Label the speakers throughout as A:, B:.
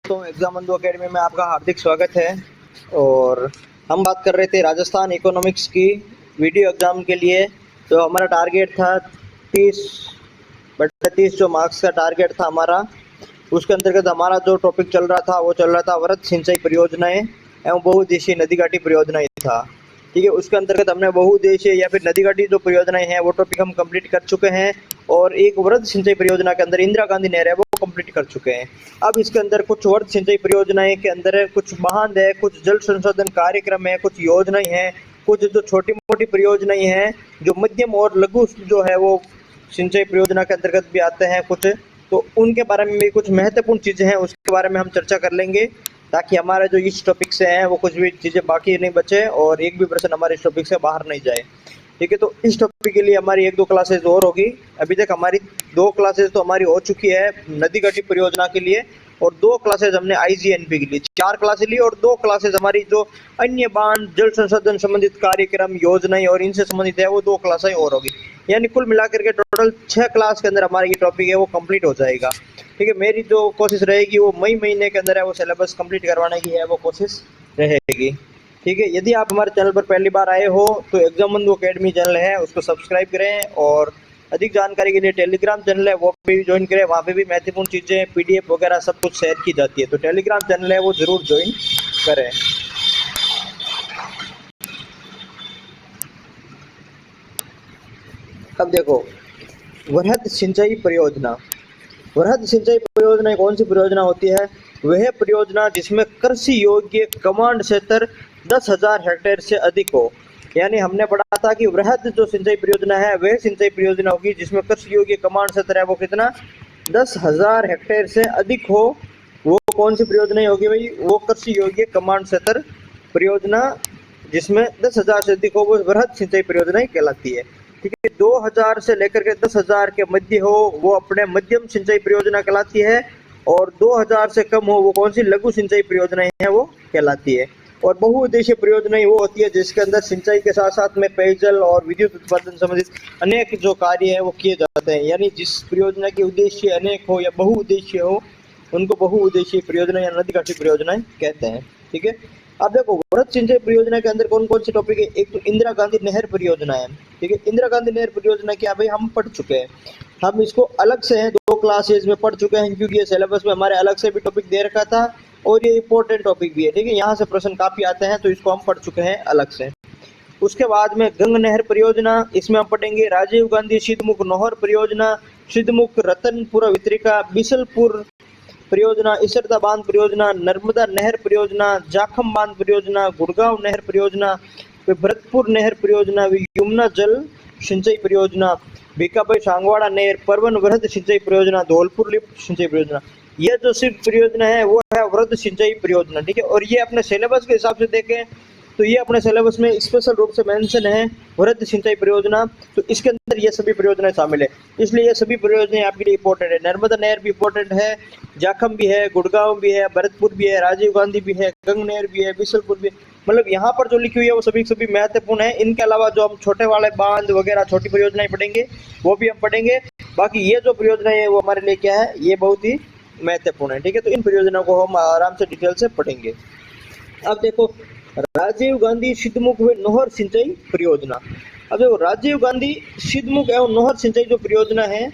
A: दोस्तों, एग्जामबंधु एकेडमी में आपका हार्दिक स्वागत है। और हम बात कर रहे थे राजस्थान इकोनॉमिक्स की वीडियो एग्ज़ाम के लिए। तो हमारा टारगेट था 30/30 जो मार्क्स का टारगेट था हमारा। उसके अंतर्गत हमारा जो टॉपिक चल रहा था वो चल रहा था वृहद सिंचाई परियोजनाएं एवं बहुउद्देशीय नदी घाटी परियोजनाएं था। ठीक है, उसके अंतर्गत हमने बहुउद्देशीय या फिर नदी घाटी जो परियोजनाएं हैं वो टॉपिक हम कंप्लीट कर चुके हैं। और एक वृहद सिंचाई परियोजना के अंदर इंदिरा गांधी नहर है वो कंप्लीट कर चुके हैं। अब इसके अंदर कुछ वृहद सिंचाई परियोजनाएं के अंदर कुछ बांध है, कुछ जल संशोधन कार्यक्रम है, कुछ योजनाएं हैं, कुछ जो छोटी मोटी परियोजनाएं हैं जो मध्यम और लघु जो है वो सिंचाई परियोजना के अंतर्गत भी आते हैं कुछ। तो उनके बारे में भी कुछ महत्वपूर्ण चीज़ें हैं, उसके बारे में हम चर्चा कर लेंगे ताकि हमारा जो इस टॉपिक से हैं वो कुछ भी चीज़ें बाकी नहीं बचे और एक भी प्रश्न हमारे इस टॉपिक से बाहर नहीं जाए। ठीक है, तो इस टॉपिक के लिए हमारी 1-2 क्लासेज और होगी। अभी तक हमारी 2 क्लासेज तो हमारी हो चुकी है नदी घाटी परियोजना के लिए, और 2 क्लासेज हमने IGNP के लिए 4 क्लासेज ली, और 2 क्लासेज हमारी जो अन्य बांध जल संसाधन संबंधित कार्यक्रम योजनाएं और इनसे संबंधित है वो 2 क्लासें और होगी। यानी कुल मिलाकर के टोटल 6 क्लास के अंदर हमारा ये टॉपिक है वो कंप्लीट हो जाएगा। ठीक है, मेरी जो कोशिश रहेगी वो मई महीने के अंदर है वो सिलेबस कंप्लीट करवाने की है वो कोशिश रहेगी। ठीक है, यदि आप हमारे चैनल पर पहली बार आए हो तो एग्जामबंधु एकेडमी चैनल है उसको सब्सक्राइब करें, और अधिक जानकारी के लिए टेलीग्राम चैनल है वो भी ज्वाइन करें। वहाँ पे भी महत्वपूर्ण चीज़ें PDF वगैरह सब कुछ शेयर की जाती है, तो टेलीग्राम चैनल है वो ज़रूर ज्वाइन करें। अब देखो, वृहद सिंचाई परियोजना। वृहद सिंचाई परियोजना कौन सी परियोजना होती है? वह परियोजना जिसमें कृषि योग्य कमांड क्षेत्र 10,000 हेक्टेयर से अधिक हो। यानी हमने पढ़ा था कि वृहद जो सिंचाई परियोजना है वह सिंचाई परियोजना होगी जिसमें कृषि योग्य कमांड क्षेत्र है वो कितना 10,000 हेक्टेयर से अधिक हो। वो कौन सी परियोजना होगी भाई? वो कृषि योग्य कमांड क्षेत्र परियोजना जिसमें 10,000 से अधिक हो वो वृहद सिंचाई परियोजना कहलाती है। ठीक है, 2,000 से लेकर के 10,000 के मध्य हो वो अपने मध्यम सिंचाई परियोजना कहलाती है, और 2,000 से कम हो वो कौन सी लघु सिंचाई परियोजनाएं हैं वो कहलाती है। और बहुउद्देशीय परियोजनाएं वो होती है जिसके अंदर सिंचाई के साथ साथ में पेयजल और विद्युत उत्पादन संबंधित अनेक जो कार्य है वो किए जाते हैं। यानी जिस परियोजना के उद्देश्य अनेक हो या बहुउद्देशीय हो उनको बहुउद्देशीय परियोजना या नदी घाटी परियोजनाएं कहते हैं। ठीक है, अब देखो वृहद सिंचाई परियोजना के अंदर कौन कौन सी टॉपिक है। एक तो इंदिरा गांधी नहर परियोजना है। ठीक है, इंदिरा गांधी नहर परियोजना क्या भाई हम पढ़ चुके हैं, हम इसको अलग से हैं 2 क्लासेज में पढ़ चुके हैं क्योंकि ये सिलेबस में हमारे अलग से भी टॉपिक दे रखा था और ये इंपॉर्टेंट टॉपिक भी है। ठीक है, यहाँ से प्रश्न काफी आते हैं तो इसको हम पढ़ चुके हैं अलग से। उसके बाद में गंग नहर परियोजना, इसमें हम पढ़ेंगे राजीव गांधी सिद्धमुख नहर परियोजना, सिद्धमुख रतनपुरा वितरिका, बिसलपुर परियोजना, इसरदा बांध परियोजना, नर्मदा नहर परियोजना, जाखम बांध परियोजना, गुड़गांव नहर परियोजना, भरतपुर नहर परियोजना, यमुना जल सिंचाई परियोजना, भीकाभाई सांगवाड़ा नहर, परवन वृहद सिंचाई परियोजना, धौलपुर लिफ्ट सिंचाई परियोजना। यह जो सिर्फ परियोजना है वो है वृहद सिंचाई परियोजना। ठीक है, और ये अपने सिलेबस के हिसाब से देखें तो ये अपने सिलेबस में स्पेशल रूप से मेंशन है वृहद सिंचाई परियोजना, तो इसके अंदर ये सभी परियोजनाएं शामिल है, इसलिए ये सभी परियोजनाएं आपके लिए इंपॉर्टेंट है। नर्मदा नहर भी इंपॉर्टेंट है, जाखम भी है, गुड़गांव भी है, भरतपुर भी है, राजीव गांधी भी है, गंग नहर भी है, बिसलपुर भी, मतलब यहाँ पर जो लिखी हुई है वो सभी सभी महत्वपूर्ण है। इनके अलावा जो हम छोटे वाले बांध वगैरह छोटी परियोजनाएं पढ़ेंगे वो भी हम पढ़ेंगे। बाकी ये जो परियोजनाएं है वो हमारे लिए क्या है, ये बहुत ही महत्वपूर्ण है। ठीक है, तो इन परियोजनाओं को हम आराम से डिटेल से पढ़ेंगे। अब देखो राजीव गांधी सिद्धमुख व नहर सिंचाई परियोजना। अब देखो राजीव गांधी सिद्धमुख एवं नहर सिंचाई जो परियोजना है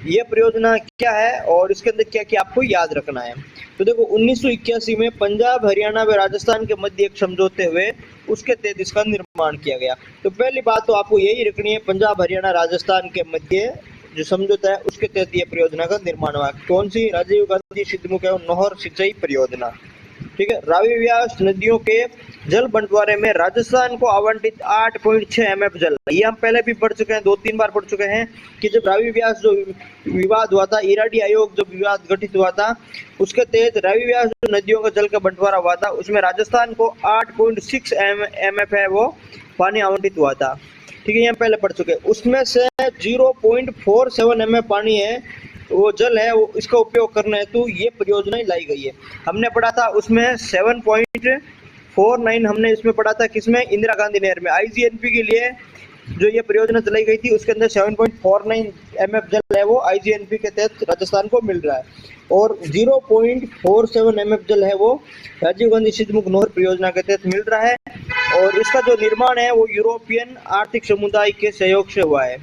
A: ये परियोजना क्या है और इसके अंदर क्या क्या आपको याद रखना है। तो देखो 1981 में पंजाब हरियाणा व राजस्थान के मध्य एक समझौते हुए उसके तहत इसका निर्माण किया गया। तो पहली बात तो आपको यही रखनी है, पंजाब हरियाणा राजस्थान के मध्य जो समझौता है उसके तहत ये परियोजना का निर्माण हुआ। कौन सी? राजीव गांधी सिद्धमुख एवं नहर सिंचाई परियोजना। ठीक है, रावी व्यास नदियों के जल बंटवारे में राजस्थान को आवंटित 8.6 MF जल, ये हम पहले भी पढ़ चुके हैं, 2-3 बार पढ़ चुके हैं कि जब रावी व्यास जो विवाद हुआ था, इराडी आयोग जब विवाद गठित हुआ था उसके तहत रावी व्यास जो नदियों का जल का बंटवारा हुआ था उसमें राजस्थान को 8.6 MF है वो पानी आवंटित हुआ था। ठीक है, ये हम पहले पढ़ चुके हैं। उसमें से 0.47 MF पानी है वो जल है वो इसका उपयोग करने हेतु ये परियोजना लाई गई है। हमने पढ़ा था उसमें 7.49 हमने इसमें पढ़ा था किसमें? इंदिरा गांधी नहर में। IGNP के लिए जो ये परियोजना चलाई गई थी उसके अंदर 7.49 MF जल है वो IGNP के तहत राजस्थान को मिल रहा है, और 0.47 MF जल है वो राजीव गांधी सिद्धमुख नहर परियोजना के तहत मिल रहा है, और इसका जो निर्माण है वो यूरोपियन आर्थिक समुदाय के सहयोग से हुआ है।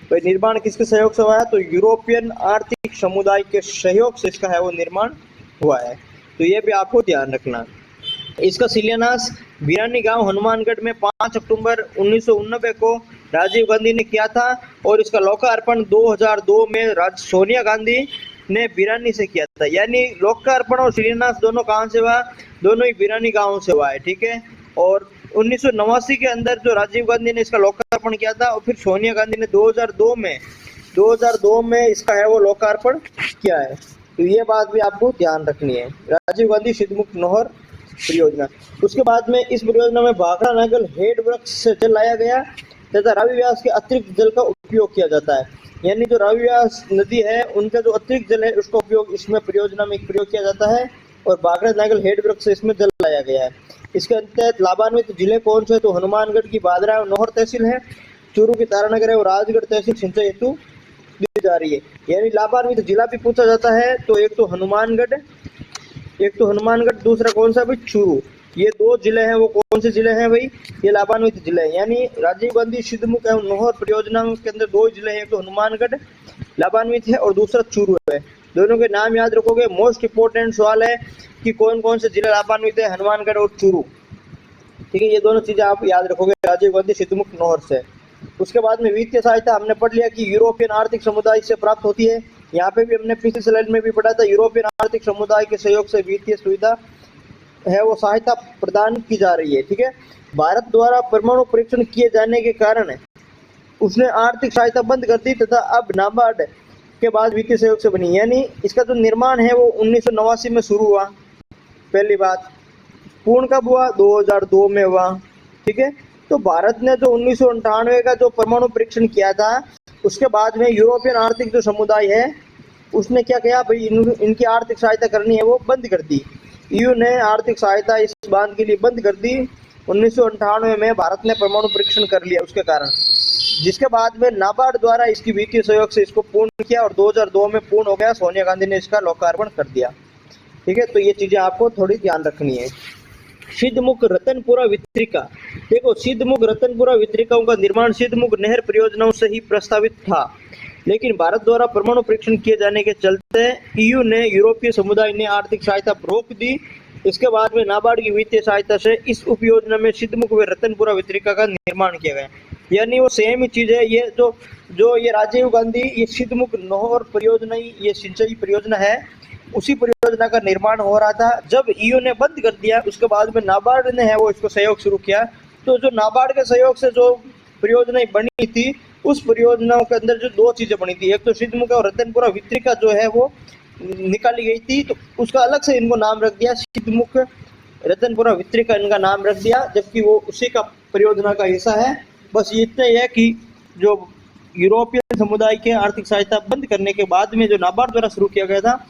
A: भाई निर्माण किसके सहयोग से हुआ है? तो यूरोपियन आर्थिक समुदाय के सहयोग से इसका है वो निर्माण हुआ है, तो ये भी आपको ध्यान रखना। इसका शिलान्यास बिरानी गांव हनुमानगढ़ में 5 अक्टूबर 1989 को राजीव गांधी ने किया था, और इसका लोकार्पण 2002 में सोनिया गांधी ने बिरानी से किया था। यानी लोकार्पण और शिलान्यास दोनों कहाँ से हुआ? दोनों ही बिरानी गांव से हुआ है, ठीक है। और 1989 के अंदर जो राजीव गांधी ने इसका लोकार्पण किया था, और फिर सोनिया गांधी ने 2002 में इसका है वो लोकार्पण किया है, तो ये बात भी आपको ध्यान रखनी है। राजीव गांधी सिद्धमुख नहर परियोजना। उसके बाद में इस परियोजना में भाखड़ा नागल हेड वृक्ष से जल लाया गया तथा रावी व्यास के अतिरिक्त जल का उपयोग किया जाता है। यानी जो रावी व्यास नदी है उनका जो अतिरिक्त जल है उसका उपयोग इसमें परियोजना में प्रयोग किया जाता है, और भाखड़ा नागल हेड वृक्ष से इसमें जल लाया गया है। इसके अंतर्गत लाभान्वित जिले कौन से? तो हनुमानगढ़ की बादरा नहर तहसील है, चूरू की तारानगर है, और राजगढ़ तहसील सिंचाई हेतु दी जा रही है। यानी लाभान्वित जिला भी पूछा जाता है, तो एक तो हनुमानगढ़, दूसरा कौन सा भाई? चूरू। ये 2 जिले हैं, वो कौन से जिले हैं भाई? ये लाभान्वित जिले हैं। यानी राजीव गांधी सिद्धमुख एवं नहर परियोजना के अंदर 2 जिले हैं, एक तो हनुमानगढ़ लाभान्वित है और दूसरा चूरू है। दोनों के नाम याद रखोगे। मोस्ट इंपोर्टेंट सवाल है कि कौन कौन से जिले लाभान्वित है, हनुमानगढ़ और चूरू, ठीक है। ये दोनों चीजें आप याद रखोगे राजीव गांधी सिद्धमुख नहर से। उसके बाद में वित्तीय सहायता हमने पढ़ लिया कि यूरोपियन आर्थिक समुदाय से प्राप्त होती है। यहाँ पे भी हमने पिछली स्लाइड में भी पढ़ा था, यूरोपियन आर्थिक समुदाय के सहयोग से वित्तीय सुविधा है वो सहायता प्रदान की जा रही है, ठीक है। भारत द्वारा परमाणु परीक्षण किए जाने के कारण उसने आर्थिक सहायता बंद कर दी तथा अब नाबार्ड के बाद वित्तीय सहयोग से बनी। यानी इसका जो निर्माण है वो 1989 में शुरू हुआ, पहली बात। पूर्ण कब हुआ? 2002 में हुआ, ठीक है। तो भारत ने जो 1998 का जो परमाणु परीक्षण किया था उसके बाद में यूरोपियन आर्थिक जो समुदाय है उसने क्या किया भाई, इनकी आर्थिक सहायता करनी है वो बंद कर दी। ईयू ने आर्थिक सहायता इस बात के लिए बंद कर दी 1998 में। भारत ने परमाणु परीक्षण कर लिया उसके कारण, जिसके बाद में नाबार्ड द्वारा इसकी वित्तीय सहयोग से इसको पूर्ण किया और 2002 में पूर्ण हो गया। सोनिया गांधी ने इसका लोकार्पण कर दिया, ठीक है। तो ये चीजें आपको थोड़ी ध्यान रखनी है। सिद्धमुख रतनपुरा वितरिका, देखो सिद्धमुख रतनपुरा वितरिकाओं का निर्माण सिद्धमुख नहर परियोजनाओं से ही प्रस्तावित था, लेकिन भारत द्वारा परमाणु परीक्षण किए जाने के चलते ईयू ने यूरोपीय समुदाय ने आर्थिक सहायता रोक दी। इसके बाद में नाबार्ड की वित्तीय सहायता से इस उपयोजना में सिद्धमुख व रतनपुरा वितरिका का निर्माण किया गया। यानी वो सेम ही चीज है। ये जो ये राजीव गांधी ये सिद्धमुख नहर परियोजना, ये सिंचाई परियोजना है, उसी परियोजना का निर्माण हो रहा था। जब ईयू ने बंद कर दिया उसके बाद में नाबार्ड ने है वो इसको सहयोग शुरू किया। तो जो नाबार्ड के सहयोग से जो परियोजनाएं बनी थी उस परियोजनाओं के अंदर जो 2 चीजें बनी थी, एक तो सिद्धमुख और रतनपुरा वितरिका जो है वो निकाली गई थी, तो उसका अलग से इनको नाम रख दिया, सिद्धमुख रतनपुरा वितरिका इनका नाम रख दिया, जबकि वो उसी का परियोजना का हिस्सा है। बस इतना ही है कि जो यूरोपियन समुदाय के आर्थिक सहायता बंद करने के बाद में जो नाबार्ड द्वारा शुरू किया गया था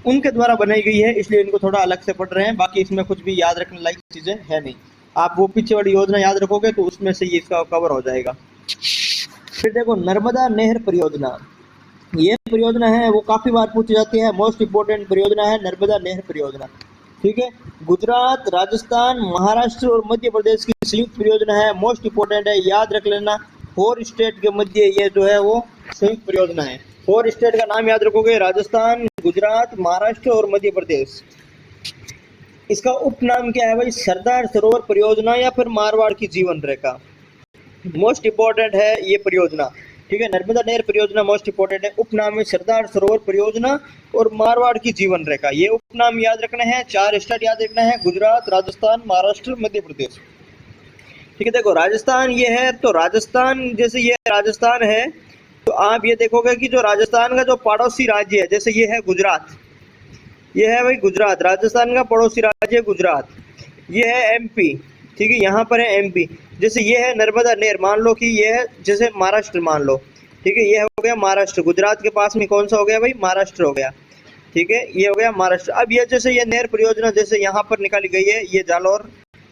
A: उनके द्वारा बनाई गई है, इसलिए इनको थोड़ा अलग से पढ़ रहे हैं। बाकी इसमें कुछ भी याद रखने लायक चीजें है नहीं। आप वो पीछे वाली योजना याद रखोगे तो उसमें से ये इसका कवर हो जाएगा। फिर देखो नर्मदा नहर परियोजना, ये परियोजना है वो काफी बार पूछी जाती है। मोस्ट इंपोर्टेंट परियोजना है नर्मदा नहर परियोजना, ठीक है। गुजरात, राजस्थान, महाराष्ट्र और मध्य प्रदेश की संयुक्त परियोजना है। मोस्ट इंपोर्टेंट है, याद रख लेना। 4 स्टेट के मध्य ये जो है वो संयुक्त परियोजना है। 4 स्टेट का नाम याद रखोगे, राजस्थान, गुजरात, महाराष्ट्र और मध्य प्रदेश। इसका उपनाम क्या है भाई? सरदार सरोवर परियोजना या फिर मारवाड़ की जीवन रेखा। मोस्ट इंपोर्टेंट है ये परियोजना, ठीक है। नर्मदा नहर परियोजना मोस्ट इंपोर्टेंट है। उपनाम है सरदार सरोवर परियोजना और मारवाड़ की जीवन रेखा। ये उपनाम याद रखना है। 4 स्टेट याद रखना है, गुजरात, राजस्थान, महाराष्ट्र, मध्य प्रदेश, ठीक है। देखो राजस्थान ये है, तो राजस्थान जैसे ये राजस्थान है तो आप ये देखोगे कि जो राजस्थान का जो पड़ोसी राज्य है, जैसे ये है गुजरात, ये है भाई गुजरात, राजस्थान का पड़ोसी राज्य है गुजरात। ये है एमपी, ठीक है, यहाँ पर है एमपी। जैसे ये है नर्मदा नहर, मान लो कि ये है जैसे महाराष्ट्र मान लो, ठीक है, ये हो गया महाराष्ट्र। गुजरात के पास में कौन सा हो गया भाई? महाराष्ट्र हो गया, ठीक है, ये हो गया महाराष्ट्र। अब ये जैसे ये नहर परियोजना जैसे यहाँ पर निकाली गई है, ये जालौर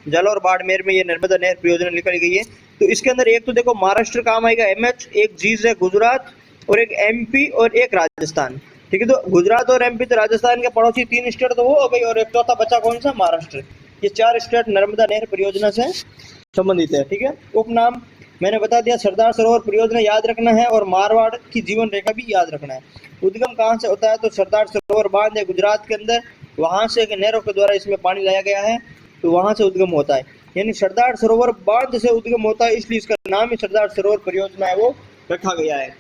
A: जालौर बाड़मेर में ये नर्मदा नहर परियोजना निकाली गई है। तो इसके अंदर एक तो देखो महाराष्ट्र काम आएगा MH, एक जीज है गुजरात और एक MP और एक राजस्थान। ठीक है, तो गुजरात और MP तो राजस्थान के पड़ोसी 3 स्टेट तो वो हो गई, और एक चौथा बचा कौन सा, महाराष्ट्र। ये 4 स्टेट नर्मदा नहर परियोजना से संबंधित है। ठीक है, उपनाम मैंने बता दिया, सरदार सरोवर परियोजना याद रखना है और मारवाड़ की जीवन रेखा भी याद रखना है। उद्गम कहाँ से होता है, तो सरदार सरोवर बांध है गुजरात के अंदर, वहां से नहरों के द्वारा इसमें पानी लाया गया है, तो वहां से उद्गम होता है। यानी सरदार सरोवर बांध से उद्गम होता है, इसलिए इसका नाम ही सरदार सरोवर परियोजना है वो रखा गया है।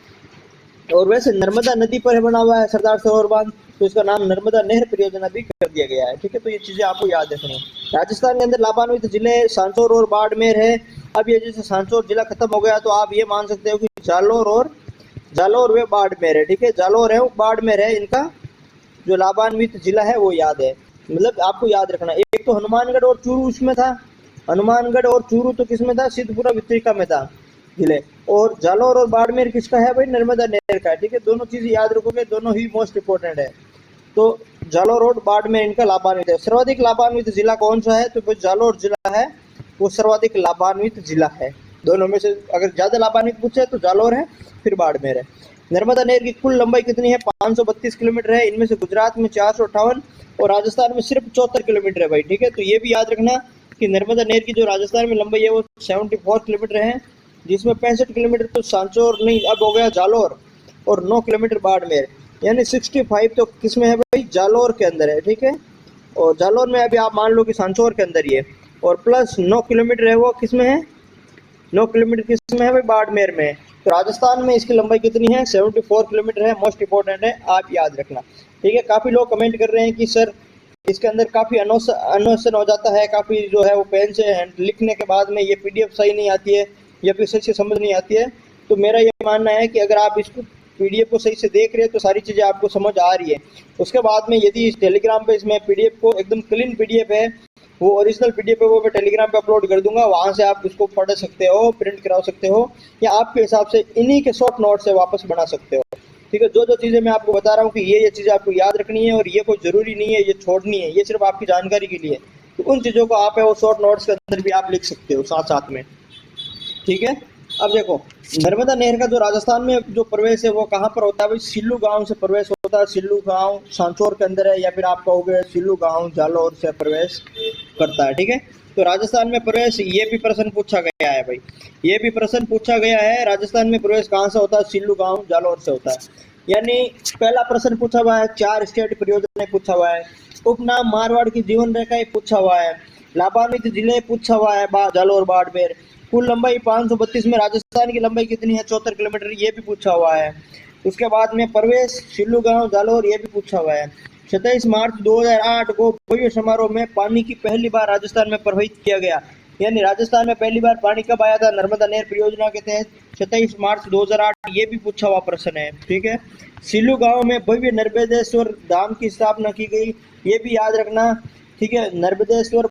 A: और वैसे नर्मदा नदी पर बना हुआ है सरदार सरोवर बांध, तो इसका नाम नर्मदा नहर परियोजना भी कर दिया गया है। ठीक है, तो ये चीजें आपको याद रखनी है। राजस्थान के अंदर लाभान्वित जिले सांचौर और बाड़मेर है। अब ये जैसे सांचौर जिला खत्म हो गया तो आप ये मान सकते हो कि जालौर वे बाड़मेर है। ठीक है, जालौर है वो बाड़मेर है, इनका जो लाभान्वित जिला है वो याद है, मतलब आपको याद रखना। एक तो हनुमानगढ़ और चूरू इसमें था, हनुमानगढ़ और चूरू तो किसमें था, सिद्धपुरा वितरिका में था जिले, और जालौर और बाड़मेर किसका है भाई, नर्मदा नहर का है। ठीक है, दोनों चीजें याद रखोगे, दोनों ही मोस्ट इंपोर्टेंट है। तो जालौर और बाड़मेर इनका लाभान्वित है। सर्वाधिक लाभान्वित जिला कौन सा है, तो जालौर जिला है वो सर्वाधिक लाभान्वित जिला है। दोनों में से अगर ज्यादा लाभान्वित पूछे तो जालौर है, फिर बाड़मेर है। नर्मदा नहर की कुल लंबाई कितनी है, 532 किलोमीटर है। इनमें से गुजरात में 458 और राजस्थान में सिर्फ 74 किलोमीटर है भाई। ठीक है, तो ये भी याद रखना कि नर्मदा नहर की जो राजस्थान में लंबाई है वो 74 किलोमीटर है, जिसमें 65 किलोमीटर तो सांचौर नहीं, अब हो गया जालौर, और 9 किलोमीटर बाड़मेर, यानी 65 तो किसमें है भाई, जालौर के अंदर है। ठीक है, और जालौर में अभी आप मान लो कि सांचौर के अंदर ही है, और प्लस 9 किलोमीटर है वो किसमें है, 9 किलोमीटर किसमें है भाई, बाड़मेर में। तो राजस्थान में इसकी लंबाई कितनी है, 74 किलोमीटर है, मोस्ट इंपोर्टेंट है, आप याद रखना। ठीक है, काफ़ी लोग कमेंट कर रहे हैं कि सर इसके अंदर काफ़ी अनोशन हो जाता है, काफ़ी जो है वो पेन से लिखने के बाद में ये PDF सही नहीं आती है या फिर सही से समझ नहीं आती है। तो मेरा ये मानना है कि अगर आप इसको PDF को सही से देख रहे हैं तो सारी चीज़ें आपको समझ आ रही है। उसके बाद में यदि इस टेलीग्राम पे इसमें PDF को एकदम क्लीन PDF है, वो ओरिजिनल PDF है, वो मैं टेलीग्राम पे अपलोड कर दूंगा, वहाँ से आप उसको पढ़ सकते हो, प्रिंट करा सकते हो, या आपके हिसाब से इन्हीं के शॉर्ट नोट से वापस बना सकते हो। ठीक है, जो जो चीज़ें मैं आपको बता रहा हूँ कि ये चीज़ें आपको याद रखनी है और ये कोई ज़रूरी नहीं है ये छोड़नी है, ये सिर्फ आपकी जानकारी के लिए। तो उन चीज़ों को आप है वो शॉर्ट नोट्स के अंदर भी आप लिख सकते हो साथ साथ में। ठीक है, अब देखो नर्मदा नहर का जो राजस्थान में जो प्रवेश है वो कहाँ पर होता है भाई, सिल्लू गांव से प्रवेश होता है। सिल्लू गांव सांचौर के अंदर है, या फिर आप कहोगे सिल्लू गांव जालौर से प्रवेश करता है। ठीक है, तो राजस्थान में प्रवेश, ये भी प्रश्न पूछा गया है भाई, ये भी प्रश्न पूछा गया है, राजस्थान में प्रवेश कहाँ से होता है, सिल्लू गांव जालौर से होता है। यानी पहला प्रश्न पूछा हुआ है, 4 स्टेट परियोजना पूछा हुआ है, उपनाम मारवाड़ की जीवन रेखा पूछा हुआ है, लाभान्वित जिले पूछा हुआ है जालौर बाड़मेर, कुल लंबाई 532 में राजस्थान की लंबाई कितनी है, 74 किलोमीटर, ये भी पूछा हुआ है। उसके बाद में प्रवेश सिल्लू गांव जालौर, ये भी पूछा हुआ है। 27 मार्च 2008 को भव्य समारोह में पानी की पहली बार राजस्थान में प्रवाहित किया गया। यानी राजस्थान में पहली बार पानी कब आया था, नर्मदा नहर परियोजना के तहत 27 मार्च 2008, ये भी पूछा हुआ प्रश्न है। ठीक है, सिल्लू गांव में भव्य नर्मदेश्वर धाम की स्थापना की गई, ये भी याद रखना। ठीक है, नर्मदेश्वर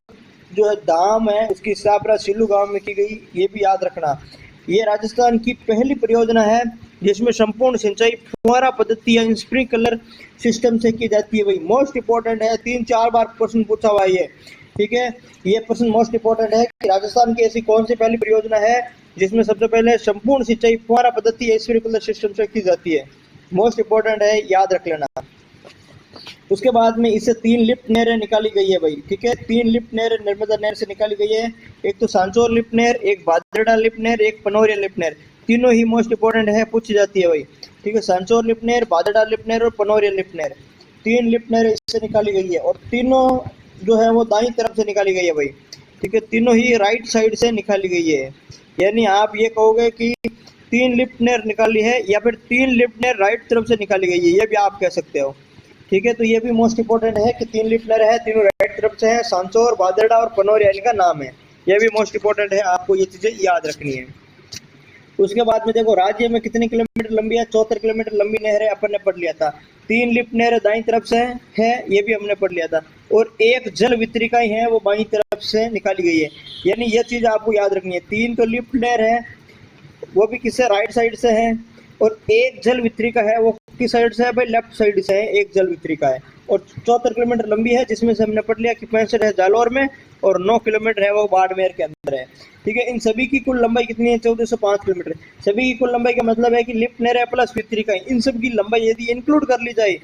A: जो है धाम है उसकी स्थापना सिल्लू गांव में की गई, ये भी याद रखना। ये राजस्थान की पहली परियोजना है जिसमें संपूर्ण सिंचाई फुहारा पद्धति या स्प्रिंकलर सिस्टम से की जाती है। भाई मोस्ट इंपॉर्टेंट है, 3-4 बार प्रश्न पूछा हुआ है ये। ठीक है, ये प्रश्न मोस्ट इंपॉर्टेंट है कि राजस्थान की ऐसी कौन सी पहली परियोजना है जिसमें सबसे पहले संपूर्ण सिंचाई फुहारा पद्धति या स्प्रिंकलर सिस्टम से की जाती है। मोस्ट इंपॉर्टेंट है, याद रख लेना। उसके बाद में इससे 3 लिफ्ट नहरें निकाली गई है भाई। ठीक है, 3 लिफ्ट नहरें नर्मदा नहर से निकाली गई है, एक तो सांचौर लिफ्ट नहर, एक भादड़ा लिफ्ट नहर, एक पनौरिया लिफ्ट नहर। तीनों ही मोस्ट इंपॉर्टेंट है, पूछी जाती है भाई। ठीक है, सांचौर लिफ्ट नहर, भादड़ा लिफ्ट नहर और पनौरिया लिफ्ट नहर, 3 लिफ्ट नहरें इससे निकाली गई है, और तीनों जो है वो दाईं तरफ से निकाली गई है भाई। ठीक है, तीनों ही राइट साइड से निकाली गई है। यानी आप ये कहोगे कि 3 लिफ्ट नहर निकाली है या फिर 3 लिफ्ट नहर राइट तरफ से निकाली गई है, ये भी आप कह सकते हो। ठीक है, तो ये भी मोस्ट इंपॉर्टेंट है कि 3 लिफ्ट नहर है, तीनों राइट तरफ से है, सांचौर, भादड़ा और पनौरिया इनका नाम है। ये भी मोस्ट इंपॉर्टेंट है, आपको ये चीजें याद रखनी है। उसके बाद में देखो राज्य में कितने किलोमीटर लंबी है, 74 किलोमीटर लंबी नहर है, अपन ने पढ़ लिया था। 3 लिफ्ट नहर दाईं तरफ से है, ये भी हमने पढ़ लिया था, और एक जल वितरिकाएं है वो बाईं तरफ से निकाली गई है। यानी ये चीज आपको याद रखनी है। 3 तो लिफ्ट नहर है, वो भी किससे, राइट साइड से है, और एक जल वितरिका है वो किस साइड से है भाई, लेफ्ट साइड से है एक जल वितरिका है, और 74 किलोमीटर लंबी है, जिसमें से हमने पढ़ लिया कि 65 है जालौर में और 9 किलोमीटर है वो बाड़मेर के अंदर है। ठीक है, इन सभी की कुल लंबाई कितनी है, 1405 किलोमीटर। सभी की कुल लंबाई का मतलब है कि लिफ्ट नहर प्लस वितरिका, इन सब की लंबाई यदि इंक्लूड कर ली जाए,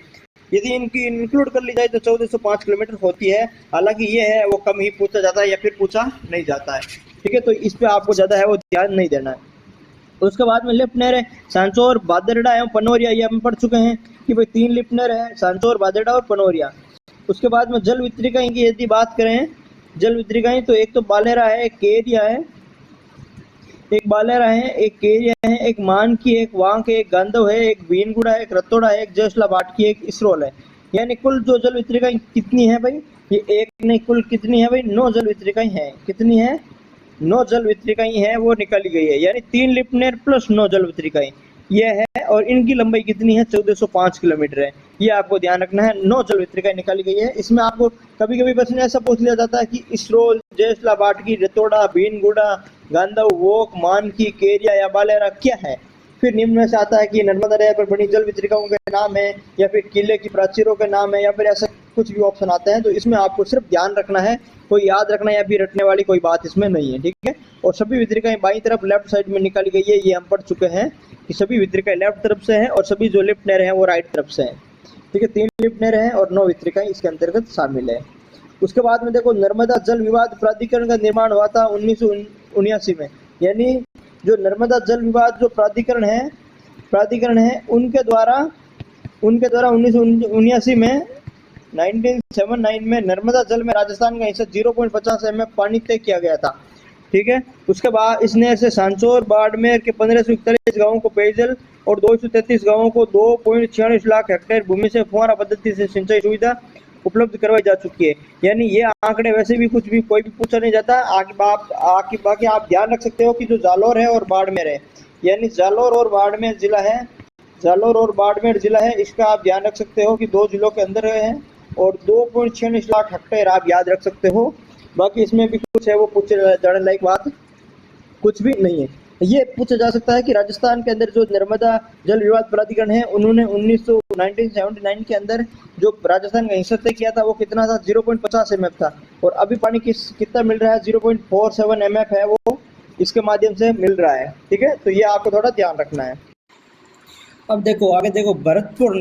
A: यदि इनकी इंक्लूड कर ली जाए तो 1405 किलोमीटर होती है। हालांकि ये है वो कम ही पूछा जाता है या फिर पूछा नहीं जाता है। ठीक है, तो इस पे आपको ज़्यादा है वो ध्यान नहीं देना है। उसके बाद में लिफ्ट नहर है सांचौर, बादरडा एवं पनोरिया, ये हम पढ़ चुके हैं कि भाई 3 लिफ्ट नहर है, सांचौर, बादरडा और पनोरिया। उसके बाद में जल वितरिकाएं की यदि बात करें, जल वितरिकाएं तो एक तो बालेरा है, एक केरिया है, एक बालेरा है, एक केरिया है, एक मानकी है, एक वांक है, एक गांधव है, एक बीनगुड़ा है, एक रतोड़ा है, एक जसला बाटकी, एक इसरोल है। यानी कुल जो जल वितरिकाएं कितनी है भाई, ये एक नहीं, कुल कितनी है भाई, 9 जल वितरिकाएं हैं। कितनी है, 9 जल वितरिकाएं हैं वो निकाली गई है, यानी 3 लिफ्ट नहर प्लस 9 जल वितरिकाएं ये है। और इनकी लंबाई कितनी है, 1405 किलोमीटर है। ये आपको ध्यान रखना है, 9 जल वितरिकाएं निकाली गई है। इसमें आपको कभी कभी प्रश्न ऐसा पूछ लिया जाता है कि इसरोल, जयसला बाटकी, रतोड़ा, भीनगुड़ा, गांधव, वोक, मानकी, केरिया या बालेरा क्या है। फिर निम्न में से आता है कि नर्मदा नहर पर बनी जल वितरिकाओं के नाम है, या फिर किले की प्राचीरों के नाम है, या फिर ऐसा कुछ भी ऑप्शन आते हैं। तो इसमें आपको सिर्फ ध्यान रखना है, कोई याद रखना या फिर रटने वाली कोई बात इसमें नहीं है। ठीक है, और सभी वितरिकाएं बाईं तरफ लेफ्ट साइड में निकाली गई है, ये हम पढ़ चुके हैं कि सभी वितरिकाएं लेफ्ट तरफ से हैं और सभी जो लिफ्ट नहर हैं वो राइट तरफ से हैं। ठीक है, 3 लिफ्ट नहर हैं और 9 वितरिकाएं इसके अंतर्गत शामिल है। उसके बाद में देखो, नर्मदा जल विवाद प्राधिकरण का निर्माण हुआ था 1979 में, यानी जो नर्मदा जल विवाद जो प्राधिकरण है उनके द्वारा 1979 में 1979 में नर्मदा जल में राजस्थान का हिस्सा 0.50 एमएफ पानी तय किया गया था। ठीक है, उसके बाद इस नहर से सांचौर, बाड़मेर के 1541 गांवों को पेयजल और 233 गांवों को 2.46 लाख हेक्टेयर भूमि से फुहारा पद्धति से सिंचाई सुविधा उपलब्ध करवाई जा चुकी है। यानी ये आंकड़े वैसे भी कुछ भी कोई भी पूछा नहीं जाता। बाकी आप ध्यान रख सकते हो कि जो जालौर है और बाड़मेर है, यानी जालौर और बाड़मेर जिला है, इसका आप ध्यान रख सकते हो कि 2 जिलों के अंदर है और 2.46 लाख हेक्टेयर आप याद रख सकते हो। बाकी इसमें भी कुछ है वो पूछे जाने लायक बात कुछ भी नहीं है। ये पूछा जा सकता है कि राजस्थान के अंदर जो नर्मदा जल विवाद प्राधिकरण है उन्होंने 1979 के अंदर जो राजस्थान का हिस्सा तय किया था वो कितना था, 0.50 एमएफ था, और अभी पानी कितना मिल रहा है, 0.47 एमएफ है वो इसके माध्यम से मिल रहा है। ठीक है, तो ये आपको थोड़ा ध्यान रखना है। अब देखो आगे देखो, भरतपुर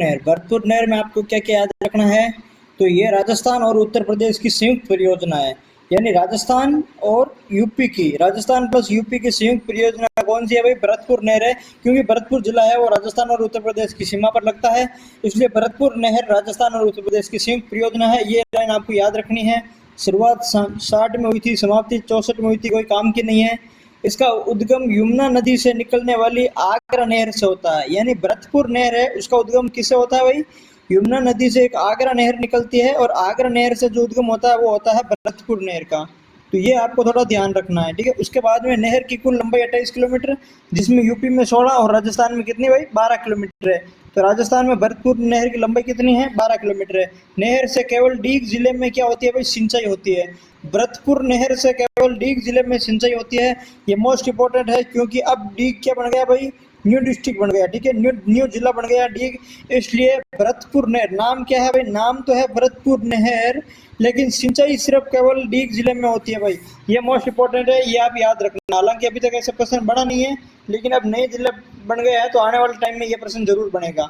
A: नहर में आपको क्या क्या याद रखना है, तो ये राजस्थान और उत्तर प्रदेश की संयुक्त परियोजना है, यानी राजस्थान और यूपी की, राजस्थान प्लस यूपी की संयुक्त परियोजना कौन सी है भाई, भरतपुर नहर है। क्योंकि भरतपुर जिला है वो राजस्थान और उत्तर प्रदेश की सीमा पर लगता है, इसलिए भरतपुर नहर राजस्थान और उत्तर प्रदेश की संयुक्त परियोजना है। ये लाइन आपको याद रखनी है। शुरुआत 60 में हुई थी, समाप्ति 64 में हुई थी, कोई काम की नहीं है। इसका उद्गम यमुना नदी से निकलने वाली आगरा नहर से होता है, यानी भरतपुर नहर है उसका उद्गम किससे होता है भाई, यमुना नदी से एक आगरा नहर निकलती है और आगरा नहर से जो उद्गम होता है वो होता है भरतपुर नहर का। तो ये आपको थोड़ा ध्यान रखना है। ठीक है, उसके बाद में नहर की कुल लंबाई 28 किलोमीटर, जिसमें यूपी में 16 और राजस्थान में कितनी भाई 12 किलोमीटर है। तो राजस्थान में भरतपुर नहर की लंबाई कितनी है, 12 किलोमीटर है। नहर से केवल डीग जिले में क्या होती है भाई, सिंचाई होती है। भरतपुर नहर से केवल डीग जिले में सिंचाई होती है। ये मोस्ट इंपॉर्टेंट है क्योंकि अब डीग क्या बन गया भाई, न्यू डिस्ट्रिक्ट बन गया। ठीक है, न्यू जिला बन गया डीग, इसलिए भरतपुर नहर नाम क्या है भाई, नाम तो है भरतपुर नहर, लेकिन सिंचाई सिर्फ केवल डीग जिले में होती है भाई। ये मोस्ट इंपॉर्टेंट है, ये आप याद रखना। हालांकि अभी तक ऐसा प्रश्न बना नहीं है, लेकिन अब नए जिले बन गए हैं तो आने वाले टाइम में ये प्रश्न जरूर बनेगा।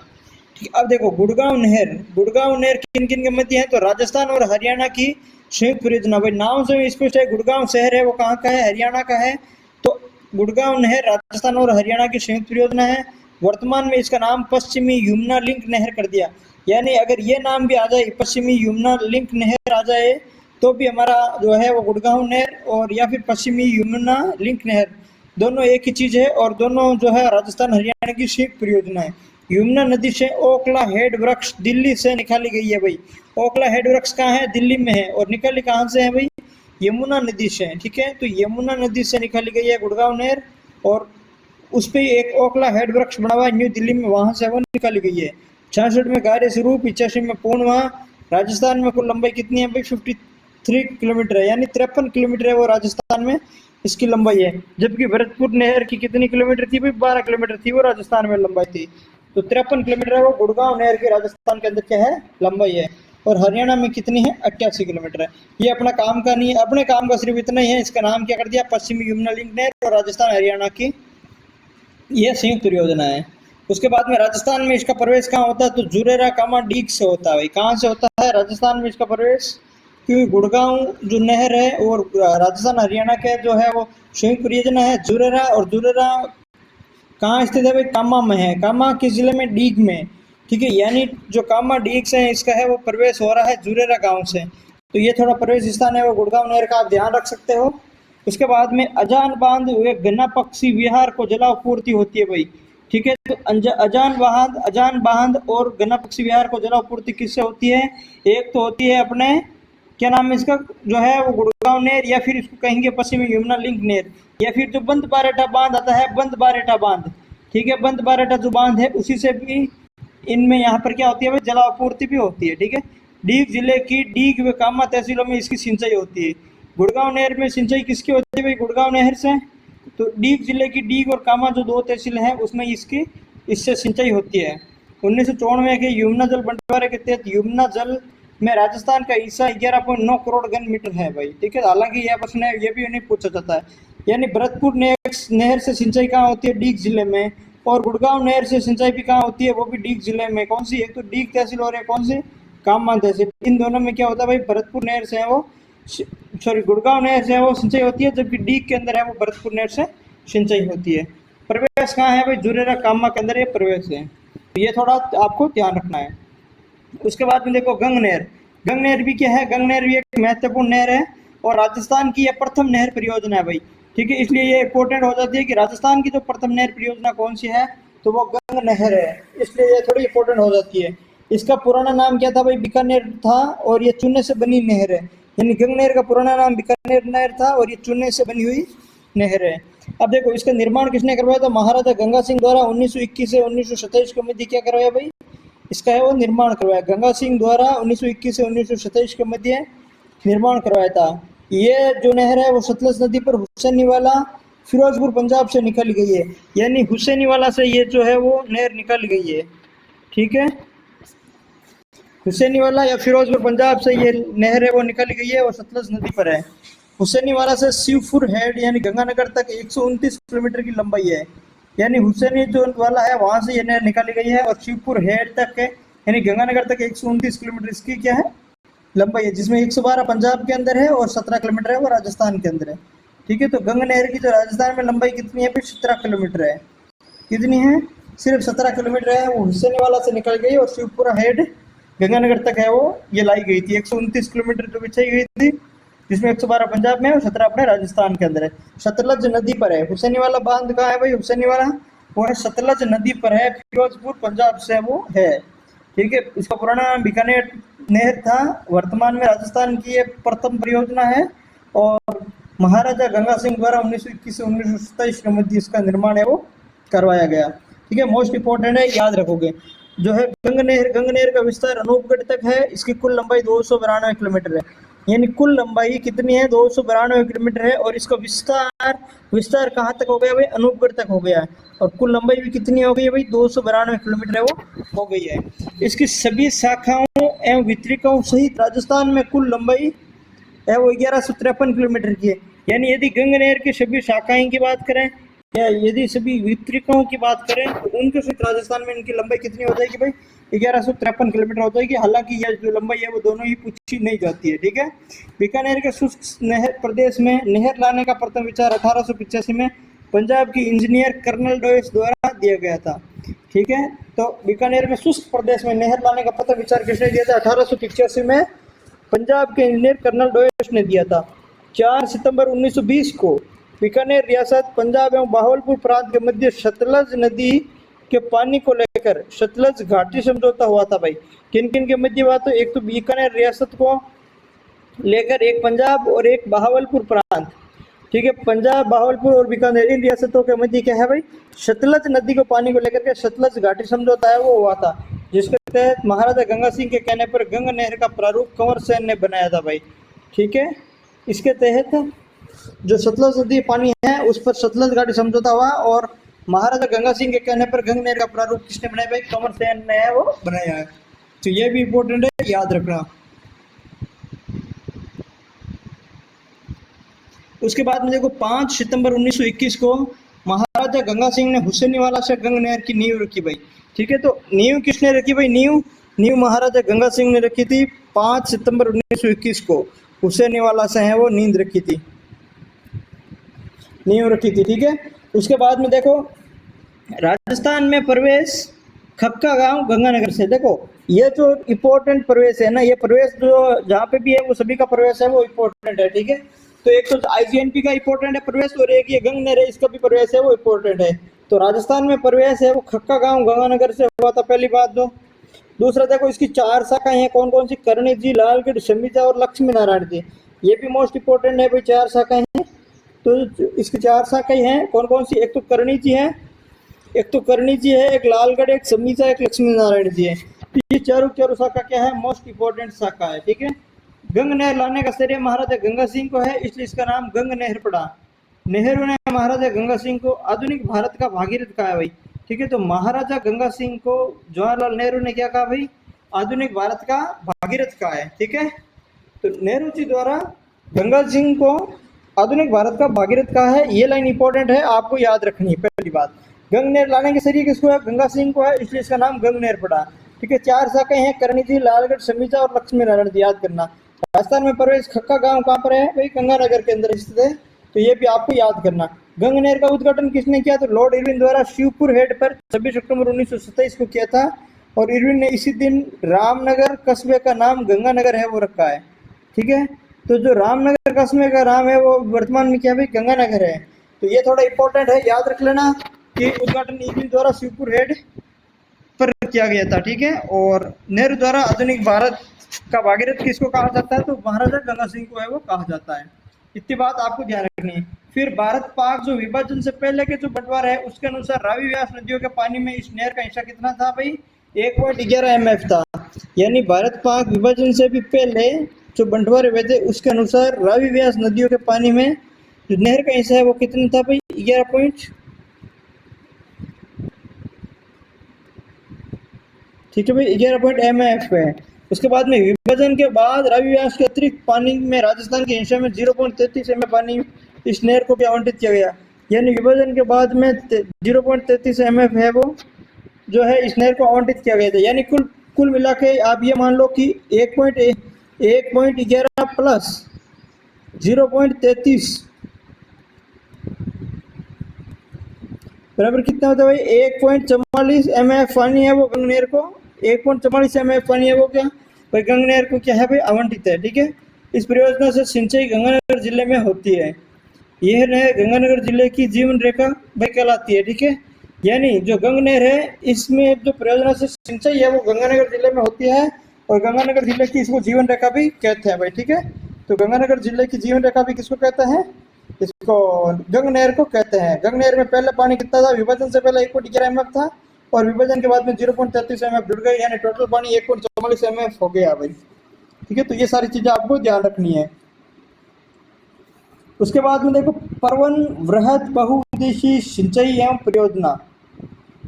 A: ठीक, अब देखो गुड़गांव नहर किन किन के मध्य है, तो राजस्थान और हरियाणा की संयुक्त परियोजना। भाई नाम से स्पष्ट है, गुड़गांव शहर है वो कहाँ का है, हरियाणा का है। तो गुड़गांव नहर राजस्थान और हरियाणा की संयुक्त परियोजना है। वर्तमान में इसका नाम पश्चिमी यमुना लिंक नहर कर दिया, यानी अगर ये नाम भी आ जाए, पश्चिमी यमुना लिंक नहर आ जाए, तो भी हमारा जो है वो गुड़गांव नहर और या फिर पश्चिमी यमुना लिंक नहर दोनों एक ही चीज़ है, और दोनों जो है राजस्थान हरियाणा की संयुक्त परियोजना है। यमुना नदी से ओखला हेड वृक्ष दिल्ली से निकाली गई है भाई। ओखला हेड वृक्ष कहाँ है, दिल्ली में है, और निकाली कहाँ से है भाई, यमुना नदी से। ठीक है, तो यमुना नदी से निकाली गई है गुड़गांव नहर, और उस पर एक ओखला हेड वृक्ष बना हुआ है न्यू दिल्ली में, वहां से वो निकाली गई है। 66 में कार्य स्वरूप, 85 में पूर्ण हुआ। राजस्थान में कुल लंबाई कितनी है भाई, 53 किलोमीटर है, यानी 53 किलोमीटर है वो राजस्थान में। इसकी लंबाई है। जबकि भरतपुर नहर की कितनी किलोमीटर थी भाई, 12 किलोमीटर थी, वो राजस्थान में लंबाई थी। तो 53 किलोमीटर है वो गुड़गांव नहर की राजस्थान के अंदर क्या है, लंबाई है। और हरियाणा में कितनी है, 88 किलोमीटर है। ये अपना काम का नहीं है, अपने काम का सिर्फ इतना ही है, इसका नाम क्या कर दिया, पश्चिमी यमुना लिंक नहर, और राजस्थान हरियाणा की यह संयुक्त परियोजना है। उसके बाद में राजस्थान में इसका प्रवेश कहाँ होता है, तो जुरेरा कामा डीग से होता है भाई। कहाँ से होता है राजस्थान में इसका प्रवेश, क्योंकि गुड़गांव जो नहर है और राजस्थान हरियाणा के जो है वो संयुक्त परियोजना है जुरेरा। और जुरेरा कहाँ स्थित है भाई, कामा में है। कामा किस जिले में, डीग में, ठीक है। यानी जो कामा डीग से है इसका है वो प्रवेश हो रहा है जुरेरा गांव से। तो ये थोड़ा प्रवेश स्थान है वो गुड़गांव नहर का, आप ध्यान रख सकते हो। उसके बाद में अजान बांध व गन्ना पक्षी विहार को जलापूर्ति होती है भाई, ठीक है। तो अजान बांध और गन्ना पक्षी विहार को जलापूर्ति किससे होती है, एक तो होती है अपने क्या नाम है इसका, जो है वो गुड़गांव नहर, या फिर इसको कहेंगे पश्चिमी यमुना लिंक नहर, या फिर जो बंद बारेटा बांध आता है, बंद बारेटा बांध, ठीक है। बंद बारेटा जो बांध है उसी से भी इनमें यहाँ पर क्या होती है भाई, जलापूर्ति भी होती है, ठीक है। डीग जिले की डीग व कामा तहसीलों में इसकी सिंचाई होती है। गुड़गांव नहर में सिंचाई किसकी होती है भाई, गुड़गांव नहर से। तो डीग जिले की डीग और कामा जो दो तहसील हैं उसमें इससे सिंचाई होती है। 1994 के यमुना जल बंटवारे के तहत यमुना जल में राजस्थान का हिस्सा 11.9 करोड़ घन मीटर है भाई, ठीक है। हालांकि यह प्रश्न ये भी नहीं पूछा जाता है। यानी भरतपुर नहर से सिंचाई कहाँ होती है, डीग जिले में। और गुड़गांव नहर से सिंचाई भी कहाँ होती है, वो भी डीग जिले में। कौन सी, एक तो डीग तहसील और एक कौन सी, कामा तहसील। इन दोनों में क्या होता है भाई, भरतपुर नहर से है वो, सॉरी गुड़गांव नहर से है वो सिंचाई होती है, जबकि डीग के अंदर है वो भरतपुर नहर से सिंचाई होती है। प्रवेश कहाँ है भाई, जुरेरा कामा के अंदर ये प्रवेश है। तो ये थोड़ा आपको ध्यान रखना है। उसके बाद में देखो गंग नहर। गंग नहर भी क्या है, गंग नहर भी एक महत्वपूर्ण नहर है और राजस्थान की यह प्रथम नहर परियोजना है भाई, ठीक है। इसलिए ये इंपॉर्टेंट हो जाती है कि राजस्थान की जो प्रथम नहर परियोजना कौन सी है, तो वो गंग नहर है, इसलिए ये थोड़ी इंपॉर्टेंट हो जाती है। इसका पुराना नाम क्या था भाई, बीकानेर था, और ये चूने से बनी नहर है। यानी गंग नहर का पुराना नाम बीकानेर नहर था और ये चूने से बनी हुई नहर है। अब देखो इसका निर्माण किसने करवाया था, महाराजा गंगा सिंह द्वारा 1921 से 1927 के मध्य क्या करवाया भाई, इसका है वो निर्माण करवाया। गंगा सिंह द्वारा 1921 से 1927 के मध्य निर्माण करवाया था। ये जो नहर है वो सतलज नदी पर हुसैनीवाला फिरोजपुर पंजाब से निकल गई है। यानी हुसैनीवाला से ये जो है वो नहर निकल गई है, ठीक है। हुसैनीवाला या फिरोजपुर पंजाब से ये नहर है वो निकल गई है और सतलज नदी पर है। हुसैनीवाला से शिवपुर हेड यानी गंगानगर तक 129 किलोमीटर की लंबाई है। यानी हुसैनी जो वाला है वहां से ये नहर निकाली गई है और शिवपुर हेड तक है यानी गंगानगर तक 129 किलोमीटर इसकी क्या है, लंबाई है, जिसमें 112 पंजाब के अंदर है और 17 किलोमीटर है वो राजस्थान के अंदर है, ठीक है। तो गंगा नहर की जो राजस्थान में लंबाई कितनी है फिर 17 किलोमीटर है। कितनी है, सिर्फ 17 किलोमीटर है। वो हुसैनीवाला से निकल गई और शिवपुरा हेड गंगानगर तक है वो ये लाई गई थी। 129 किलोमीटर जो बिछाई गई थी, जिसमें 112 पंजाब में और 17 अपने राजस्थान के अंदर है। सतलज नदी पर है। हुसैनीवाला बांध कहाँ है भाई, हुसैनीवाला वो है सतलज नदी पर है, फिरोजपुर पंजाब से वो है, ठीक है। इसका पुराना नाम बीकानेर नहर था। वर्तमान में राजस्थान की ये प्रथम परियोजना है और महाराजा गंगा सिंह द्वारा 1921 से 1927 के मध्य इसका निर्माण है वो करवाया गया, ठीक है। मोस्ट इंपॉर्टेंट है, याद रखोगे। जो है गंग नहर का विस्तार अनूपगढ़ तक है। इसकी कुल लंबाई 292 किलोमीटर है। यानी कुल लंबाई कितनी है, 292 किलोमीटर है। और इसका विस्तार कहाँ तक हो गया भाई, अनूपगढ़ तक हो गया है। और कुल लंबाई भी कितनी हो गई है भाई, 292 किलोमीटर है वो हो गई है। इसकी सभी शाखाओं एवं वितरिकाओं सहित राजस्थान में कुल लंबाई है वो 1153 किलोमीटर की है। यानी यदि गंग नहर की सभी शाखाएं की बात करें या यदि सभी वितरिकाओं की बात करें तो उनके सहित राजस्थान में इनकी लंबाई कितनी हो जाएगी भाई, 1153 किलोमीटर हो जाएगी। हालांकि यह जो लंबाई है वो दोनों ही पूछी नहीं जाती है, ठीक है। बीकानेर के शुष्क नहर प्रदेश में नहर लाने का प्रथम विचार 1885 में पंजाब की इंजीनियर कर्नल डोयस द्वारा दिया गया था, ठीक है। तो बीकानेर में शुष्क प्रदेश में नहर लाने का प्रथम विचार किसने दिया था, 1885 में पंजाब के इंजीनियर कर्नल डोयस ने दिया था। 4 सितंबर 1920 को बीकानेर रियासत पंजाब एवं बहावलपुर प्रांत के मध्य सतलज नदी के पानी को लेकर सतलज घाटी समझौता हुआ था भाई। किन किन के मध्य हुआ, तो एक तो बीकानेर रियासत को लेकर एक पंजाब और एक बहावलपुर प्रांत, ठीक है। पंजाब, बहावलपुर और बीकानेर इन रियासतों के मध्य क्या है भाई, सतलज नदी को पानी को लेकर के सतलज घाटी समझौता है वो हुआ था, जिसके तहत महाराजा गंगा सिंह के कहने पर गंगा नहर का प्रारूप कंवर सेन ने बनाया था भाई, ठीक है। इसके तहत जो सतलज नदी पानी है उस पर सतलज घाटी समझौता हुआ और महाराजा गंगा सिंह के कहने पर गंग नहर का प्रारूप किसने बनाया भाई? कंवर सेन ने वो बनाया है। तो ये भी इंपॉर्टेंट है, याद रखना। उसके बाद में देखो 5 सितंबर 1921 को महाराजा गंगा सिंह ने हुसैनीवाला से गंग नहर की नींव रखी भाई। ठीक है, तो नींव किसने रखी भाई? नींव महाराजा गंगा सिंह ने रखी थी 5 सितंबर 1921 को। हुसैनीवाला से है वो नींद रखी थी, नींव रखी थी। ठीक है, उसके बाद में देखो राजस्थान में प्रवेश खक्का गांव गंगानगर से। देखो ये जो इम्पोर्टेंट प्रवेश है ना, ये प्रवेश जो जहाँ पे भी है वो सभी का प्रवेश है वो इम्पोर्टेंट है। ठीक है, तो एक तो आईजीएनपी का इम्पोर्टेंट है प्रवेश और एक ये गंग नहर है इसका भी प्रवेश है वो इम्पोर्टेंट है। तो राजस्थान में प्रवेश है वो खक्का गांव गंगानगर से हुआ था, पहली बात। दो दूसरा देखो इसकी 4 शाखाएं हैं, कौन कौन सी? करणी जी, लालगढ़, शमीजा और लक्ष्मी नारायण जी। ये भी मोस्ट इंपोर्टेंट है भाई, 4 शाखाएं हैं। तो इसकी 4 शाखाएं हैं कौन कौन सी? एक तो करणी जी है, एक लालगढ़, एक समीजा, एक लक्ष्मी नारायण जी है। तो ये चारों शाखा क्या है? मोस्ट इंपोर्टेंट शाखा है। ठीक है, गंग नहर लाने का श्रेय महाराजा गंगा सिंह को है, इसलिए इसका नाम गंग नहर पड़ा। नेहरू ने महाराजा गंगा सिंह को आधुनिक भारत का भागीरथ कहा है भाई। ठीक है, तो महाराजा गंगा सिंह को जवाहरलाल नेहरू ने क्या कहा भाई? आधुनिक भारत का भागीरथ कहा है। ठीक है, तो नेहरू जी द्वारा गंगा सिंह को आधुनिक भारत का भागीरथ कहा है। ये लाइन इंपॉर्टेंट है, आपको याद रखनी है। पहली बात, गंग नहर लाने के श्रेय किसको है? गंगा सिंह को है, इसलिए इसका नाम गंग नहर पड़ा। ठीक है, 4 शाखाएं हैं, करणी जी, लालगढ़, समीजा और लक्ष्मी नारायण जी, याद करना। राजस्थान में प्रवेश खक्का गांव कहाँ पर है भाई? गंगानगर के अंदर स्थित है, तो ये भी आपको याद करना। गंग नहर का उद्घाटन किसने किया? तो लॉर्ड इरविन द्वारा शिवपुर हेड पर 26 अक्टूबर 1927 को किया था और इरविन ने इसी दिन रामनगर कस्बे का नाम गंगानगर है वो रखा है। ठीक है, तो जो रामनगर कस्बे का नाम है वो वर्तमान में क्या भाई? गंगानगर है। तो ये थोड़ा इंपॉर्टेंट है, याद रख लेना कि उद्घाटन इरविन द्वारा शिवपुर हेड पर किया गया था। ठीक है, और नेहरू द्वारा आधुनिक भारत का भागीरथ किसको कहा जाता है? तो महाराजा गंगा सिंह को है वो कहा जाता है। इतनी बात आपको ध्यान रखनी है। फिर भारत पाक जो विभाजन से पहले के जो बंटवारा है उसके अनुसार रावी व्यास नदियों के पानी में इस नहर का हिस्सा कितना था भाई? 1.11 MF था। यानी भारत पाक विभाजन से भी पहले जो बंटवारे हुए थे उसके अनुसार रावी व्यास नदियों के पानी में जो नहर का हिस्सा है वो कितना था भाई? 11 ठीक है भाई, 11 MF है। उसके बाद में विभाजन के बाद रावी व्यास के अतिरिक्त पानी में राजस्थान के हिस्से में 0.33 MF पानी इस नहर को भी आवंटित किया गया। यानी विभाजन के बाद में 0.33 MF है वो जो है इस नहर को आवंटित किया गया था। यानी कुल मिला के आप ये मान लो कि 1.11 प्लस 0.33 बराबर कितना होता है भाई? 1.44 MF पानी है वो गंग नहर को 1.44 MF पानी है वो क्या भाई गंग नहर को क्या है भाई? आवंटित है। ठीक है, इस परियोजना से सिंचाई गंगानगर जिले में होती है। यह नहर गंगानगर जिले की जीवन रेखा भाई कहलाती है। ठीक है, यानी जो गंग नहर है इसमें जो परियोजना से सिंचाई है वो गंगानगर जिले में होती है और गंगानगर जिले की इसको जीवन रेखा भी कहते हैं भाई। ठीक है, तो गंगानगर जिले की जीवन रेखा भी किसको कहते हैं? इसको गंग नहर को कहते हैं। गंग नहर में पहले पानी कितना था? विभाजन से पहले 1.11 MF था और विभाजन के बाद में 0.33 MF जुड़ गए, यानी टोटल पानी 1.44 MF हो गया भाई। ठीक है, तो ये सारी चीजें आपको ध्यान रखनी है। उसके बाद में देखो परवन वृहद बहुउद्देशीय सिंचाई एवं परियोजना।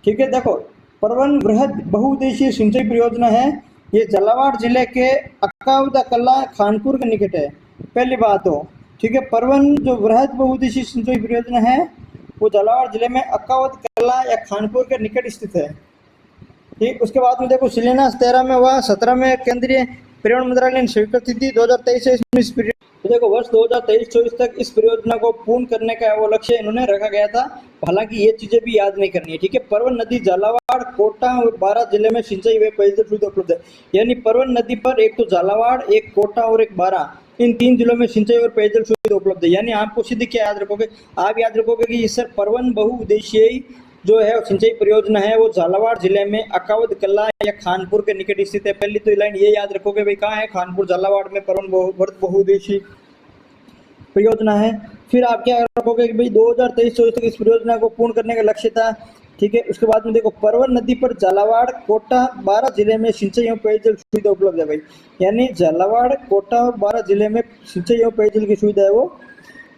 A: ठीक है, देखो परवन वृहद बहुउद्देशीय सिंचाई परियोजना है, ये झालावाड़ जिले के अक्काउदा कला खानपुर के निकट है। पहली बात हो, ठीक है, परवन जो वृहद बहुउद्देशीय सिंचाई परियोजना है वो झालावाड़ जिले में अक्कावद कला या खानपुर के निकट स्थित है। ठीक, उसके बाद में देखो शिलान्यास 13 में हुआ, 17 में केंद्रीय पर्यावरण मंत्रालय ने स्वीकृति दी, 2023 से इस तो देखो वर्ष 2023-24 तक इस परियोजना को पूर्ण करने का वो लक्ष्य इन्होंने रखा गया था। हालांकि ये चीजें भी याद नहीं करनी है। ठीक है, परवन नदी झालावाड़, कोटा और बारां जिले में सिंचाई व पेयजल सुविधा उपलब्ध है। यानी परवन नदी पर एक तो झालावाड़, एक कोटा और एक बारां, इन 3 जिलों में सिंचाई और पेयजल सुविधा उपलब्ध है। यानी आपको सीधे क्या याद रखोगे? आप याद रखोगे कि सर परवन बहुउद्देशीय जो है सिंचाई परियोजना है वो झालावाड़ जिले में अक्कावद कला या खानपुर के निकट स्थित है। पहली तो लाइन ये याद रखोगे भाई, कहाँ है? खानपुर झालावाड़ में परवन बहुउद्देशीय परियोजना है। फिर आप क्या रखोगे कि भाई 2023-24 तक इस परियोजना को पूर्ण करने का लक्ष्य था। ठीक है, उसके बाद में देखो परवन नदी पर झालावाड़, कोटा, बारां जिले में सिंचाई एवं पेयजल सुविधा उपलब्ध है भाई। यानी झालावाड़, कोटा और बारां जिले में सिंचाई एवं पेयजल की सुविधा है वो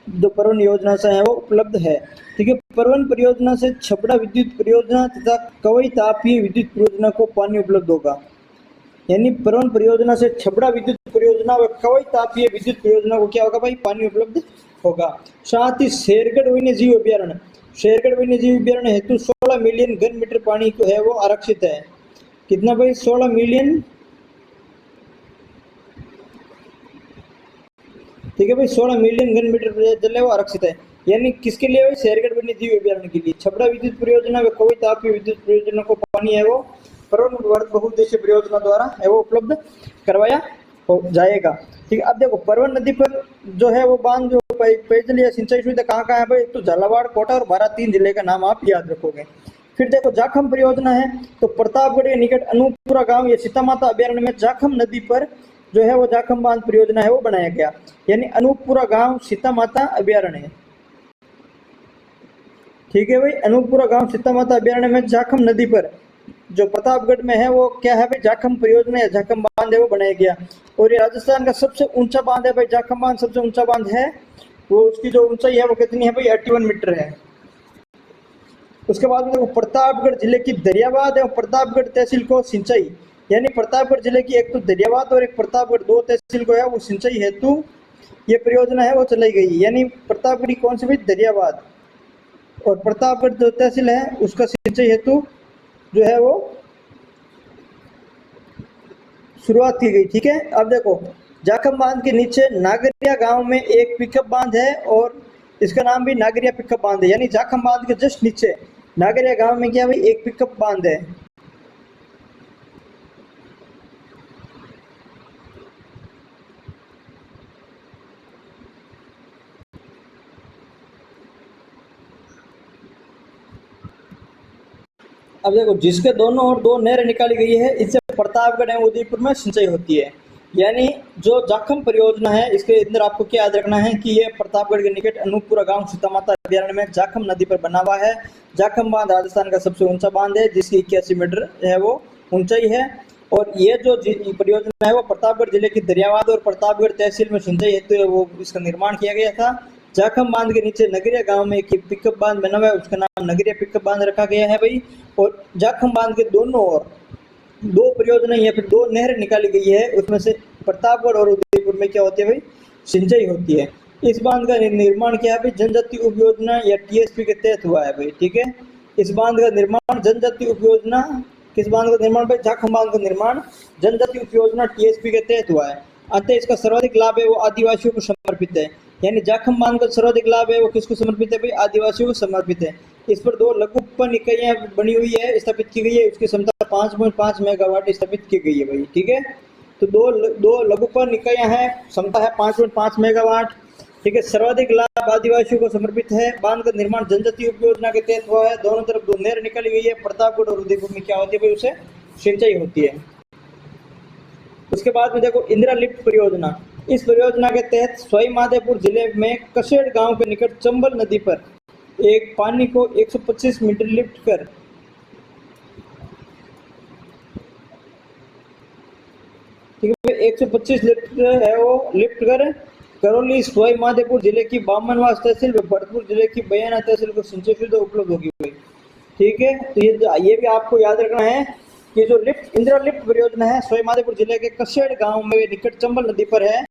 A: जो परवन योजना से है वो उपलब्ध है। ठीक है, परवन परियोजना से छपड़ा विद्युत परियोजना तथा कवई तापीय विद्युत परियोजना को पानी उपलब्ध होगा। यानी परवन परियोजना से छपड़ा विद्युत परियोजना व कवई तापीय विद्युत परियोजना को क्या होगा भाई, पानी उपलब्ध होगा। साथ ही शेरगढ़ वन्य जीव अभ्यारण्य, शेरगढ़ वन्य जीव अभ्यारण्य हेतु 16 मिलियन घन मीटर पानी को है वो आरक्षित है। कितना भाई, 16 मिलियन। ठीक है भाई, 16 मिलियन घन मीटर जल है वो आरक्षित है। यानी किसके लिए भाई, शेरगढ़ वन्य जीव अभ्यारण्य के लिए। छपड़ा विद्युत परियोजना व कवई तापीय विद्युत परियोजना को पानी है वो परवन बहुउद्देशीय परियोजना द्वारा है वो उपलब्ध करवाया हो जाएगा। ठीक है, अब देखो परवन नदी पर जो है वो बांध जो पेयजल या सिंचाई सुविधा कहाँ कहाँ है भाई, तो झालावाड़, कोटा और बारां 3 जिले का नाम आप याद रखोगे। फिर देखो जाखम परियोजना है, तो प्रतापगढ़ के निकट अनूपपुरा गांव या सीतामाता अभ्यारण्य में जाखम नदी पर जो है वो जाखम बांध परियोजना है वो बनाया गया। यानी अनूपपुरा गांव सीतामाता अभ्यारण्य। ठीक है भाई, अनूपपुरा गांव सीतामाता अभ्यारण्य में जाखम नदी पर जो प्रतापगढ़ में है वो क्या है भाई, जाखम परियोजना या जाखम बांध है वो बनाया गया। और ये राजस्थान का सबसे ऊंचा बांध है भाई, जाखम बांध सबसे ऊंचा बांध है। वो उसकी जो ऊंचाई है वो कितनी है भाई, 81 मीटर है। उसके बाद में देखो प्रतापगढ़ जिले की दरियाबाद एवं प्रतापगढ़ तहसील को सिंचाई, यानी प्रतापगढ़ जिले की एक तो दरियाबाद और एक प्रतापगढ़, 2 तहसील को है वो सिंचाई हेतु ये परियोजना है वो चलाई गई। यानी प्रतापगढ़ की कौन सी भाई, दरियाबाद, और प्रतापगढ़ जो तहसील है उसका सिंचाई हेतु जो है वो शुरुआत की गई। ठीक है, अब देखो जाखम बांध के नीचे नागरिया गांव में एक पिकअप बांध है और इसका नाम भी नागरिया पिकअप बांध है। यानी जाखम बांध के जस्ट नीचे नागरिया गांव में क्या भाई, एक पिकअप बांध है। अब देखो जिसके दोनों ओर 2 नहरें निकाली गई है, इससे प्रतापगढ़ एवं उदयपुर में सिंचाई होती है। यानी जो जाखम परियोजना है इसके अंदर आपको क्या याद रखना है कि ये प्रतापगढ़ के निकट अनूपपुरा गांव सीतामाता अभ्यारण्य में जाखम नदी पर बना हुआ है। जाखम बांध राजस्थान का सबसे ऊंचा बांध है जिसकी 81 मीटर है वो ऊंचाई है। और ये जो परियोजना है वो प्रतापगढ़ जिले की दरियाबाद और प्रतापगढ़ तहसील में सिंचाई हेतु वो इसका निर्माण किया गया था। जाखम बांध के नीचे नगरिया गांव में एक पिकअप बांध बना हुआ है, उसका नाम नगरिया पिकअप बांध रखा गया है भाई। और जाखम बांध के दोनों ओर 2 परियोजना या फिर 2 नहर निकाली गई है, उसमें से प्रतापगढ़ और उदयपुर में क्या होती है भाई, सिंचाई होती है। इस बांध का निर्माण क्या है भाई, जनजातीय उपयोजना या टीएसपी के तहत हुआ है भाई। ठीक है, इस बांध का निर्माण जनजातीय उपयोजना, किस बांध का निर्माण भाई, जाखम बांध का निर्माण जनजातीय उपयोजना टीएसपी के तहत हुआ है। अतः इसका सर्वाधिक लाभ है वो आदिवासियों को समर्पित है। यानी जाखम बांध का सर्वाधिक लाभ है वो किसको समर्पित है भाई, आदिवासियों को समर्पित है। इस पर 2 लघु उपवन इकाइयां बनी हुई है, स्थापित की गई है, उसकी क्षमता 5.5 मेगावाट स्थापित की गई है भाई। ठीक है, तो दो लघु उपवन इकाइयां हैं, क्षमता है 5.5 मेगावाट। ठीक है, सर्वाधिक लाभ आदिवासियों को समर्पित है। बांध का निर्माण जनजातीय उपयोजना के तहत हुआ है। दोनों तरफ 2 नहर निकाली गई है। प्रतापगढ़ और उदयपुर में क्या होती है भाई, उसे सिंचाई होती है। उसके बाद में देखो इंदिरा लिफ्ट परियोजना। इस परियोजना के तहत सवाई माधोपुर जिले में कसेड़ गांव के निकट चंबल नदी पर एक पानी को 125 मीटर लिफ्ट कर 125 लीटर है वो लिफ्ट कर करौली सवाई माधोपुर जिले की बामनवास तहसील व भरतपुर जिले की बयाना तहसील को सिंचाई सुविधा उपलब्ध होगी भाई। ठीक है, तो ये भी आपको याद रखना है कि जो इंदिरा लिफ्ट परियोजना है सवाई माधोपुर जिले के कसेड़ गांव में निकट चंबल नदी पर है,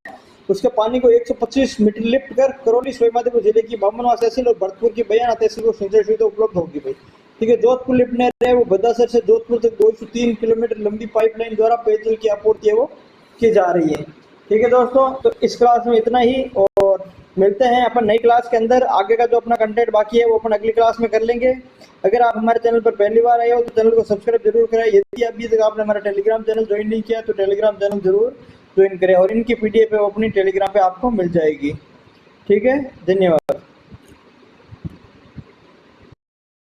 A: उसके पानी को 125 मीटर लिफ्ट कर करौली सवाई माधोपुर जिले की बामनवास तहसील और भरतपुर की बयाना तहसील को सिंचाई सुविधा उपलब्ध होगी भाई। ठीक है, जोधपुर लिफ्ट नहर है वो बदासर से जोधपुर तक 203 किलोमीटर लंबी पाइपलाइन द्वारा पेयजल की आपूर्ति है वो की जा रही है। ठीक है दोस्तों, तो इस क्लास में इतना ही, और मिलते हैं अपन नई क्लास के अंदर। आगे का जो अपना कंटेंट बाकी है वो अपन अगली क्लास में कर लेंगे। अगर आप हमारे चैनल पर पहली बार आए हो तो चैनल को सब्सक्राइब जरूर करें। यदि अभी तक आपने हमारा टेलीग्राम चैनल ज्वाइन नहीं किया तो टेलीग्राम चैनल जरूर ज्वाइन करें, और इनकी पीडीएफ अपनी टेलीग्राम पे आपको मिल जाएगी। ठीक है, धन्यवाद।